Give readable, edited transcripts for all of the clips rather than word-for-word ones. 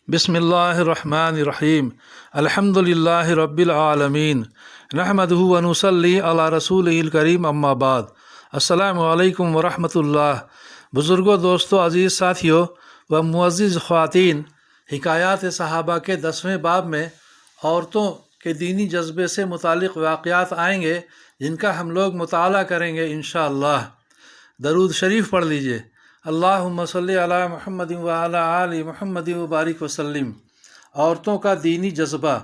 बिस्मिल्लाहिर्रहमानिर्रहीम अल्हम्दुलिल्लाहि रब्बिल आलमीन नहमदुहु व नुसल्ली अला रसूलिहिल करीम अम्मा बाद। अस्सलामु अलैकुम व रहमतुल्लाह। बुज़ुर्गों, दोस्तों, अज़ीज़ साथियों व मुअज़्ज़िज़ ख़वातीन, हिकायात सहाबा के 10वें बाब में औरतों के दीनी जज्बे से मुतालिक़ वाक़यात आएंगे जिनका हम लोग मुताला करेंगे इंशाअल्लाह। दरूद शरीफ पढ़ लीजिए। अल्लाहुम्मा सल्ली अला मुहम्मदिन व अला आलि मुहम्मदिन व बारिक वसल्लिम। औरतों का दीनी जज्बा।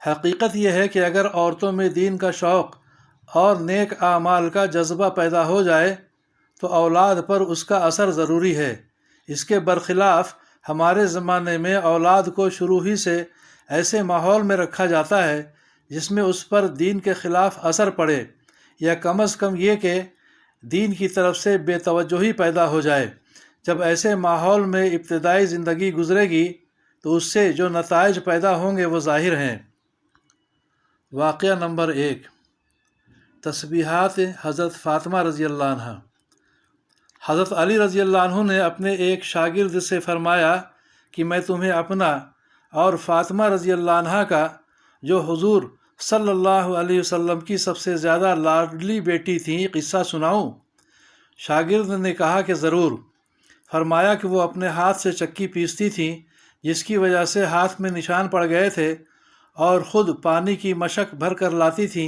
हकीकत यह है कि अगर औरतों में दीन का शौक़ और नेक आमाल का जज्बा पैदा हो जाए तो औलाद पर उसका असर ज़रूरी है। इसके बरखिलाफ़ हमारे ज़माने में औलाद को शुरू ही से ऐसे माहौल में रखा जाता है जिसमें उस पर दीन के ख़िलाफ़ असर पड़े, या कम अज़ कम ये कि दीन की तरफ से बेतवज्जोही पैदा हो जाए। जब ऐसे माहौल में इब्तिदाई ज़िंदगी गुज़रेगी तो उससे जो नताइज पैदा होंगे वो ज़ाहिर हैं। वाक़या नंबर 1, तस्बीहात हज़रत फ़ातिमा रज़ियल्लाहु अन्हा। हज़रत अली रज़ियल्लाहु अन्हु ने अपने एक शागिर्द से फ़रमाया कि मैं तुम्हें अपना और फ़ातिमा रज़ियल्लाहु अन्हा का, जो हुज़ूर सल्लल्लाहु अलैहि वसल्लम की सबसे ज़्यादा लाडली बेटी थी, क़िस्सा सुनाऊँ? शागिर्द ने कहा कि ज़रूर। फरमाया कि वो अपने हाथ से चक्की पीसती थी जिसकी वजह से हाथ में निशान पड़ गए थे, और ख़ुद पानी की मशक भर कर लाती थी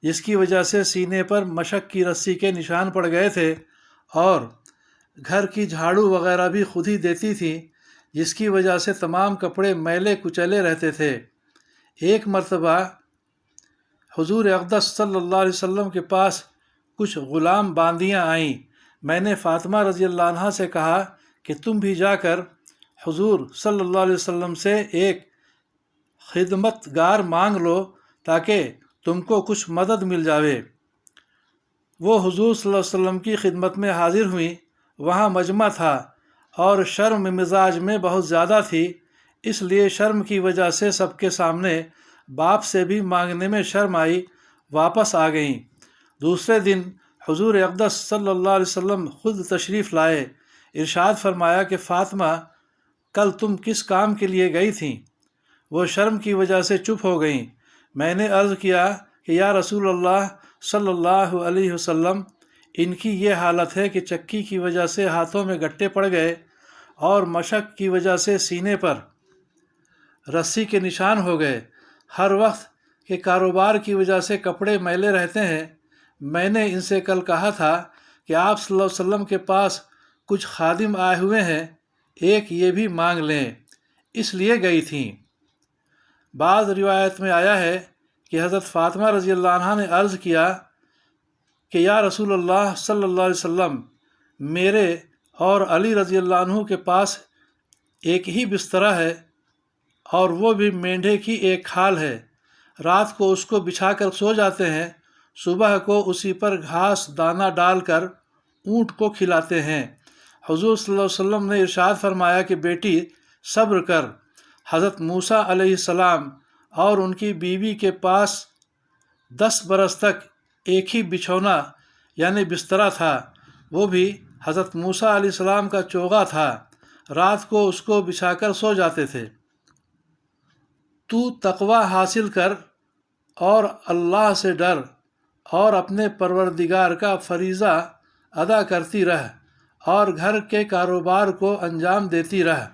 जिसकी वजह से सीने पर मशक की रस्सी के निशान पड़ गए थे, और घर की झाड़ू वग़ैरह भी खुद ही देती थी जिसकी वजह से तमाम कपड़े मैले कुचले रहते थे। एक मरतबा हुज़ूर अक़दस सल्लल्लाहु अलैहि वसल्लम के पास कुछ ग़ुलाम बांदियाँ आईं। मैंने फ़ातिमा रज़ियल्लाहु अन्हा से कहा कि तुम भी जाकर हुज़ूर सल्लल्लाहु अलैहि वसल्लम से एक खिदमतगार मांग लो ताकि तुमको कुछ मदद मिल जावे। वो हुज़ूर सल्लल्लाहु अलैहि वसल्लम की खिदमत में हाज़िर हुई। वहाँ मजमा था और शर्म मिजाज में बहुत ज़्यादा थी, इसलिए शर्म की वजह से सबके सामने बाप से भी मांगने में शर्म आई, वापस आ गईं। दूसरे दिन हुज़ूर अक़दस सल्लल्लाहु अलैहि वसल्लम ख़ुद तशरीफ़ लाए। इरशाद फरमाया कि फ़ातिमा, कल तुम किस काम के लिए गई थीं? वो शर्म की वजह से चुप हो गईं। मैंने अर्ज़ किया कि या रसूल अल्लाह सल्लल्लाहु अलैहि वसल्लम, इनकी ये हालत है कि चक्की की वजह से हाथों में गट्टे पड़ गए और मशक की वजह से सीने पर रस्सी के निशान हो गए। हर वक्त के कारोबार की वजह से कपड़े मैले रहते हैं। मैंने इनसे कल कहा था कि आप सल्लल्लाहु अलैहि वसल्लम के पास कुछ खादिम आए हुए हैं, एक ये भी मांग लें, इसलिए गई थीं। बाज़ रिवायत में आया है कि हज़रत फ़ातिमा रज़ियल्लाहु अन्हा ने अर्ज़ किया कि या रसूल अल्लाह सल्लल्लाहु अलैहि वसल्लम, मेरे और अली रज़ियल्लाहु अन्हु के पास एक ही बिस्तरा है और वो भी मेंढे की एक खाल है। रात को उसको बिछा कर सो जाते हैं, सुबह को उसी पर घास दाना डालकर ऊँट को खिलाते हैं। हुज़ूर सल्लल्लाहु अलैहि वसल्लम ने इरशाद फरमाया कि बेटी सब्र कर। हज़रत मूसा अलैहिस्सलाम और उनकी बीवी के पास 10 बरस तक एक ही बिछौना यानी बिस्तरा था, वो भी हज़रत मूसा अलैहिस्सलाम का चोगा था। रात को उसको बिछाकर सो जाते थे। तू तक़वा हासिल कर और अल्लाह से डर और अपने परवरदिगार का फ़रीज़ा अदा करती रह और घर के कारोबार को अंजाम देती रह,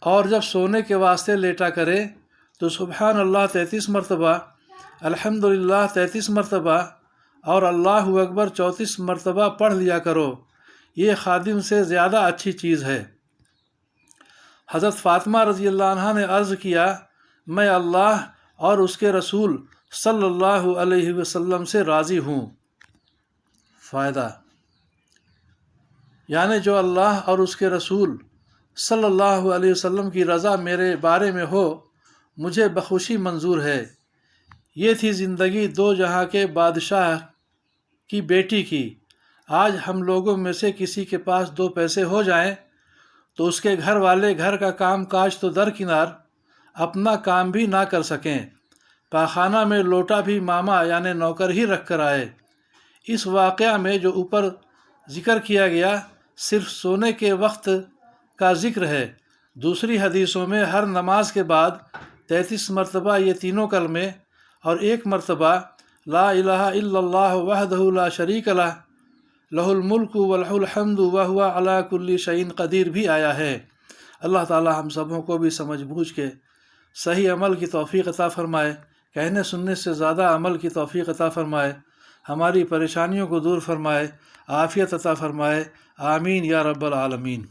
और जब सोने के वास्ते लेटा करे तो सुबहान अल्लाह 33 मरतबा, अल्हम्दुलिल्लाह 33 मरतबा और अल्लाहु अकबर 34 मरतबा पढ़ लिया करो। ये खादिम से ज़्यादा अच्छी चीज़ है। हज़रत फ़ातिमा रज़ियल्लाहु अन्हा ने अर्ज़ किया, मैं अल्लाह और उसके रसूल सल्लल्लाहु अलैहि वसल्लम से राज़ी हूँ। फ़ायदा, यानी जो अल्लाह और उसके रसूल सल्लल्लाहु अलैहि वसल्लम की रज़ा मेरे बारे में हो, मुझे बखुशी मंजूर है। ये थी ज़िंदगी दो जहाँ के बादशाह की बेटी की। आज हम लोगों में से किसी के पास 2 पैसे हो जाएं तो उसके घर वाले घर का काम काज तो दरकिनार अपना काम भी ना कर सकें, पाखाना में लोटा भी मामा यानी नौकर ही रख कर आए। इस वाक़या में जो ऊपर ज़िक्र किया गया सिर्फ सोने के वक्त का ज़िक्र है, دوسری حدیثوں میں ہر نماز کے بعد 33 مرتبہ یہ تینوں کلمے اور 1 مرتبہ لا الہ الا اللہ وحدہ لا شریک لہ لہ الملک ولہ الحمد وہو علی کل شیء قدیر بھی آیا ہے۔ اللہ تعالی ہم سبوں کو بھی سمجھ بوجھ کے صحیح عمل کی توفیق عطا فرمائے، کہنے سننے سے زیادہ عمل کی توفیق عطا فرمائے، ہماری پریشانیوں کو دور فرمائے، عافیت عطا فرمائے، آمین یا رب العالمین۔